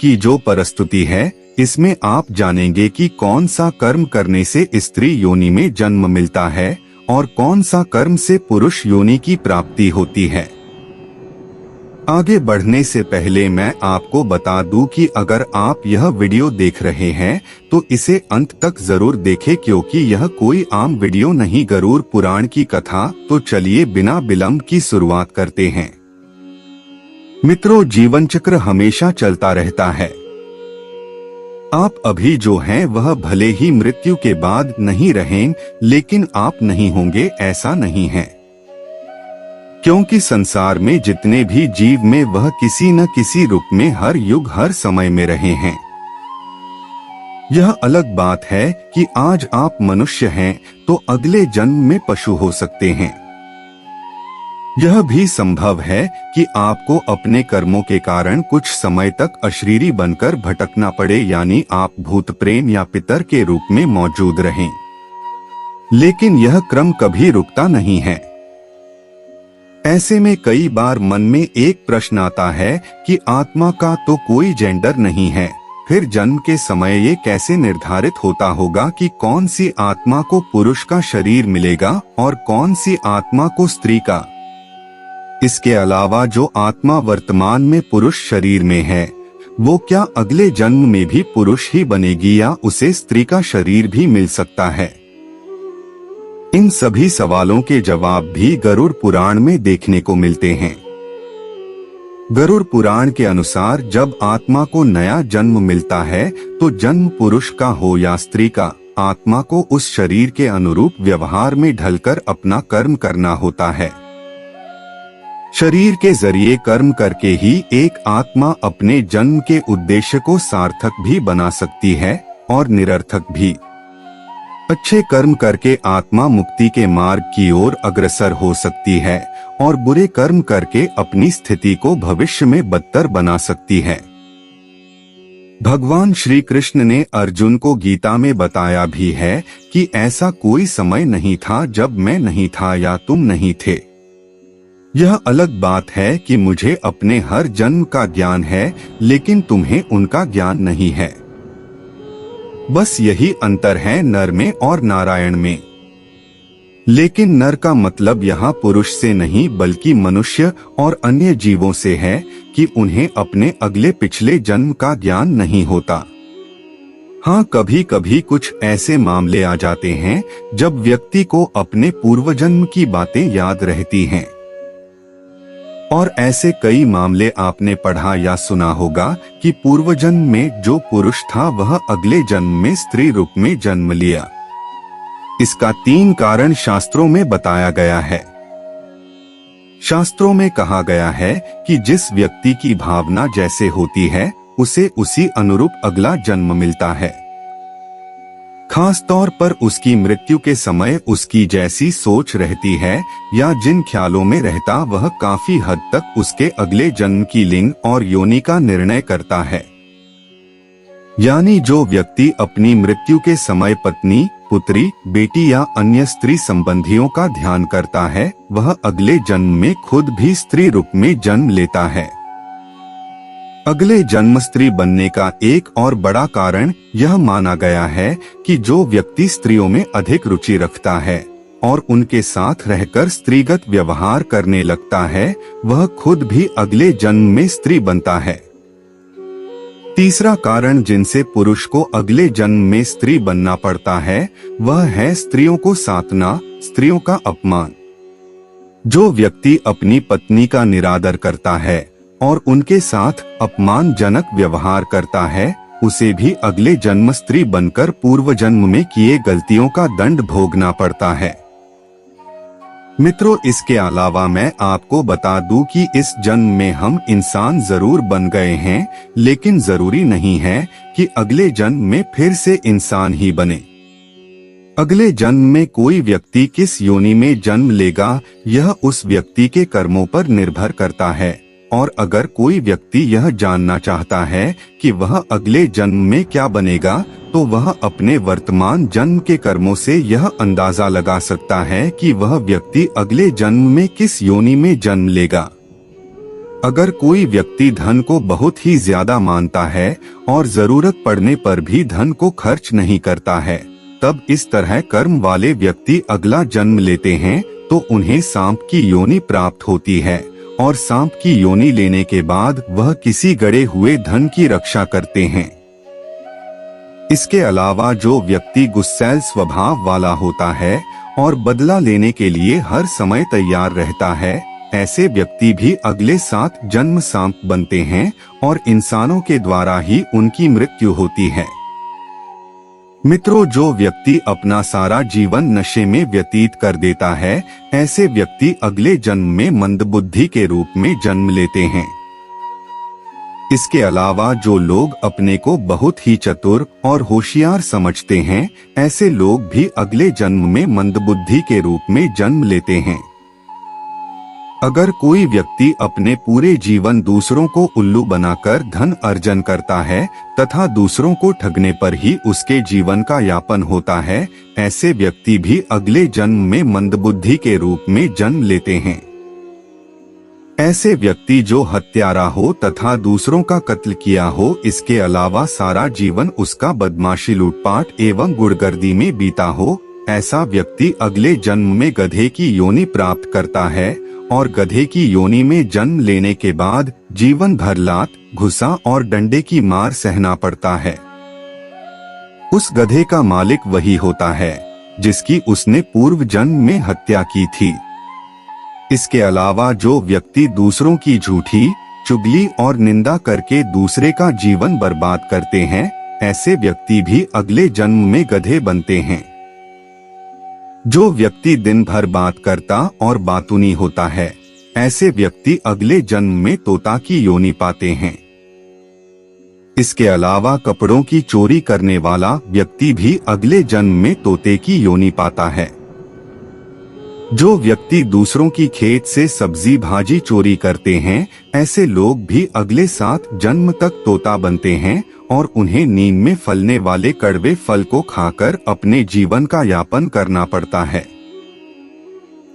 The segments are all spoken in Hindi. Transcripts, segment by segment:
की जो परिस्थिति है, इसमें आप जानेंगे कि कौन सा कर्म करने से स्त्री योनि में जन्म मिलता है और कौन सा कर्म से पुरुष योनि की प्राप्ति होती है। आगे बढ़ने से पहले मैं आपको बता दूं कि अगर आप यह वीडियो देख रहे हैं तो इसे अंत तक जरूर देखें, क्योंकि यह कोई आम वीडियो नहीं, गरुड़ पुराण की कथा। तो चलिए बिना विलंब की शुरुआत करते हैं। मित्रों, जीवन चक्र हमेशा चलता रहता है। आप अभी जो हैं वह भले ही मृत्यु के बाद नहीं रहें, लेकिन आप नहीं होंगे ऐसा नहीं है, क्योंकि संसार में जितने भी जीव में वह किसी न किसी रूप में हर युग हर समय में रहे हैं। यह अलग बात है कि आज आप मनुष्य हैं तो अगले जन्म में पशु हो सकते हैं। यह भी संभव है कि आपको अपने कर्मों के कारण कुछ समय तक अशरीरी बनकर भटकना पड़े, यानी आप भूत प्रेत या पितर के रूप में मौजूद रहें। लेकिन यह क्रम कभी रुकता नहीं है। ऐसे में कई बार मन में एक प्रश्न आता है कि आत्मा का तो कोई जेंडर नहीं है, फिर जन्म के समय ये कैसे निर्धारित होता होगा कि कौन सी आत्मा को पुरुष का शरीर मिलेगा और कौन सी आत्मा को स्त्री का। इसके अलावा जो आत्मा वर्तमान में पुरुष शरीर में है, वो क्या अगले जन्म में भी पुरुष ही बनेगी या उसे स्त्री का शरीर भी मिल सकता है? इन सभी सवालों के जवाब भी गरुड़ पुराण में देखने को मिलते हैं। गरुड़ पुराण के अनुसार जब आत्मा को नया जन्म मिलता है तो जन्म पुरुष का हो या स्त्री का, आत्मा को उस शरीर के अनुरूप व्यवहार में ढलकर अपना कर्म करना होता है। शरीर के जरिए कर्म करके ही एक आत्मा अपने जन्म के उद्देश्य को सार्थक भी बना सकती है और निरर्थक भी। अच्छे कर्म करके आत्मा मुक्ति के मार्ग की ओर अग्रसर हो सकती है और बुरे कर्म करके अपनी स्थिति को भविष्य में बदतर बना सकती है। भगवान श्री कृष्ण ने अर्जुन को गीता में बताया भी है कि ऐसा कोई समय नहीं था जब मैं नहीं था या तुम नहीं थे। यह अलग बात है कि मुझे अपने हर जन्म का ज्ञान है, लेकिन तुम्हें उनका ज्ञान नहीं है। बस यही अंतर है नर में और नारायण में। लेकिन नर का मतलब यहाँ पुरुष से नहीं बल्कि मनुष्य और अन्य जीवों से है कि उन्हें अपने अगले पिछले जन्म का ज्ञान नहीं होता। हाँ, कभी कभी कुछ ऐसे मामले आ जाते हैं जब व्यक्ति को अपने पूर्व जन्म की बातें याद रहती हैं। और ऐसे कई मामले आपने पढ़ा या सुना होगा कि पूर्व जन्म में जो पुरुष था वह अगले जन्म में स्त्री रूप में जन्म लिया। इसका 3 कारण शास्त्रों में बताया गया है। शास्त्रों में कहा गया है कि जिस व्यक्ति की भावना जैसे होती है उसे उसी अनुरूप अगला जन्म मिलता है। खास तौर पर उसकी मृत्यु के समय उसकी जैसी सोच रहती है या जिन ख्यालों में रहता वह काफी हद तक उसके अगले जन्म की लिंग और योनि का निर्णय करता है। यानी जो व्यक्ति अपनी मृत्यु के समय पत्नी, पुत्री, बेटी या अन्य स्त्री संबंधियों का ध्यान करता है वह अगले जन्म में खुद भी स्त्री रूप में जन्म लेता है। अगले जन्म स्त्री बनने का एक और बड़ा कारण यह माना गया है कि जो व्यक्ति स्त्रियों में अधिक रुचि रखता है और उनके साथ रहकर स्त्रीगत व्यवहार करने लगता है वह खुद भी अगले जन्म में स्त्री बनता है। तीसरा कारण जिनसे पुरुष को अगले जन्म में स्त्री बनना पड़ता है वह है स्त्रियों को सातना, स्त्रियों का अपमान। जो व्यक्ति अपनी पत्नी का निरादर करता है और उनके साथ अपमानजनक व्यवहार करता है उसे भी अगले जन्म स्त्री बनकर पूर्व जन्म में किए गलतियों का दंड भोगना पड़ता है। मित्रों, इसके अलावा मैं आपको बता दूं कि इस जन्म में हम इंसान जरूर बन गए हैं, लेकिन जरूरी नहीं है कि अगले जन्म में फिर से इंसान ही बने। अगले जन्म में कोई व्यक्ति किस योनि में जन्म लेगा यह उस व्यक्ति के कर्मों पर निर्भर करता है। और अगर कोई व्यक्ति यह जानना चाहता है कि वह अगले जन्म में क्या बनेगा तो वह अपने वर्तमान जन्म के कर्मों से यह अंदाजा लगा सकता है कि वह व्यक्ति अगले जन्म में किस योनि में जन्म लेगा। अगर कोई व्यक्ति धन को बहुत ही ज्यादा मानता है और जरूरत पड़ने पर भी धन को खर्च नहीं करता है, तब इस तरह कर्म वाले व्यक्ति अगला जन्म लेते हैं तो उन्हें सांप की योनि प्राप्त होती है और सांप की योनि लेने के बाद वह किसी गड़े हुए धन की रक्षा करते हैं। इसके अलावा जो व्यक्ति गुस्सैल स्वभाव वाला होता है और बदला लेने के लिए हर समय तैयार रहता है, ऐसे व्यक्ति भी अगले 7 जन्म सांप बनते हैं और इंसानों के द्वारा ही उनकी मृत्यु होती है। मित्रों, जो व्यक्ति अपना सारा जीवन नशे में व्यतीत कर देता है, ऐसे व्यक्ति अगले जन्म में मंदबुद्धि के रूप में जन्म लेते हैं। इसके अलावा जो लोग अपने को बहुत ही चतुर और होशियार समझते हैं, ऐसे लोग भी अगले जन्म में मंदबुद्धि के रूप में जन्म लेते हैं। अगर कोई व्यक्ति अपने पूरे जीवन दूसरों को उल्लू बनाकर धन अर्जन करता है तथा दूसरों को ठगने पर ही उसके जीवन का यापन होता है, ऐसे व्यक्ति भी अगले जन्म में मंदबुद्धि के रूप में जन्म लेते हैं। ऐसे व्यक्ति जो हत्यारा हो तथा दूसरों का कत्ल किया हो, इसके अलावा सारा जीवन उसका बदमाशी, लूटपाट एवं गुड़गर्दी में बीता हो, ऐसा व्यक्ति अगले जन्म में गधे की योनि प्राप्त करता है और गधे की योनि में जन्म लेने के बाद जीवन भर लात, घुसा और डंडे की मार सहना पड़ता है। उस गधे का मालिक वही होता है जिसकी उसने पूर्व जन्म में हत्या की थी। इसके अलावा जो व्यक्ति दूसरों की झूठी, चुगली और निंदा करके दूसरे का जीवन बर्बाद करते हैं, ऐसे व्यक्ति भी अगले जन्म में गधे बनते हैं। जो व्यक्ति दिन भर बात करता और बातूनी होता है, ऐसे व्यक्ति अगले जन्म में तोता की योनि पाते हैं। इसके अलावा कपड़ों की चोरी करने वाला व्यक्ति भी अगले जन्म में तोते की योनि पाता है। जो व्यक्ति दूसरों की खेत से सब्जी भाजी चोरी करते हैं, ऐसे लोग भी अगले 7 जन्म तक तोता बनते हैं और उन्हें नींद में फलने वाले कड़वे फल को खाकर अपने जीवन का यापन करना पड़ता है।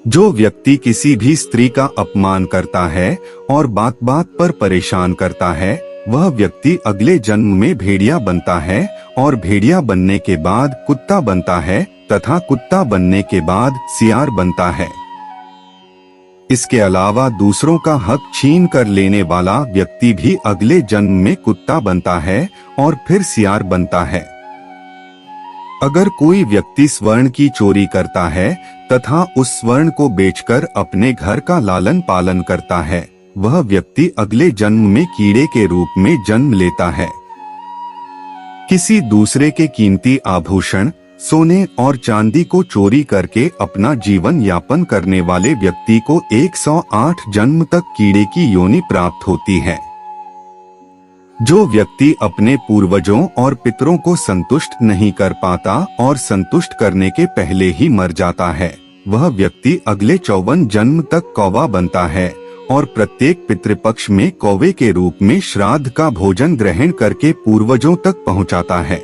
जो व्यक्ति किसी भी स्त्री का अपमान करता है और बात बात पर परेशान करता है, वह व्यक्ति अगले जन्म में भेड़िया बनता है और भेड़िया बनने के बाद कुत्ता बनता है तथा कुत्ता बनने के बाद सियार बनता है। इसके अलावा दूसरों का हक छीन कर लेने वाला व्यक्ति भी अगले जन्म में कुत्ता बनता है और फिर सियार बनता है। अगर कोई व्यक्ति स्वर्ण की चोरी करता है तथा उस स्वर्ण को बेचकर अपने घर का लालन पालन करता है, वह व्यक्ति अगले जन्म में कीड़े के रूप में जन्म लेता है। किसी दूसरे के कीमती आभूषण, सोने और चांदी को चोरी करके अपना जीवन यापन करने वाले व्यक्ति को 108 जन्म तक कीड़े की योनि प्राप्त होती है। जो व्यक्ति अपने पूर्वजों और पितरों को संतुष्ट नहीं कर पाता और संतुष्ट करने के पहले ही मर जाता है, वह व्यक्ति अगले 54 जन्म तक कौवा बनता है और प्रत्येक पितृपक्ष में कौवे के रूप में श्राद्ध का भोजन ग्रहण करके पूर्वजों तक पहुंचाता है।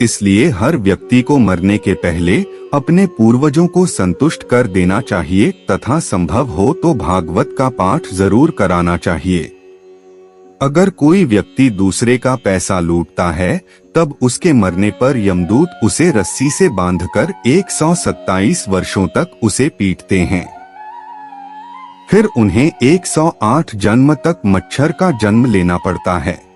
इसलिए हर व्यक्ति को मरने के पहले अपने पूर्वजों को संतुष्ट कर देना चाहिए तथा संभव हो तो भागवत का पाठ जरूर कराना चाहिए। अगर कोई व्यक्ति दूसरे का पैसा लूटता है, तब उसके मरने पर यमदूत उसे रस्सी से बांधकर 127 वर्षों तक उसे पीटते हैं। फिर उन्हें 108 जन्म तक मच्छर का जन्म लेना पड़ता है।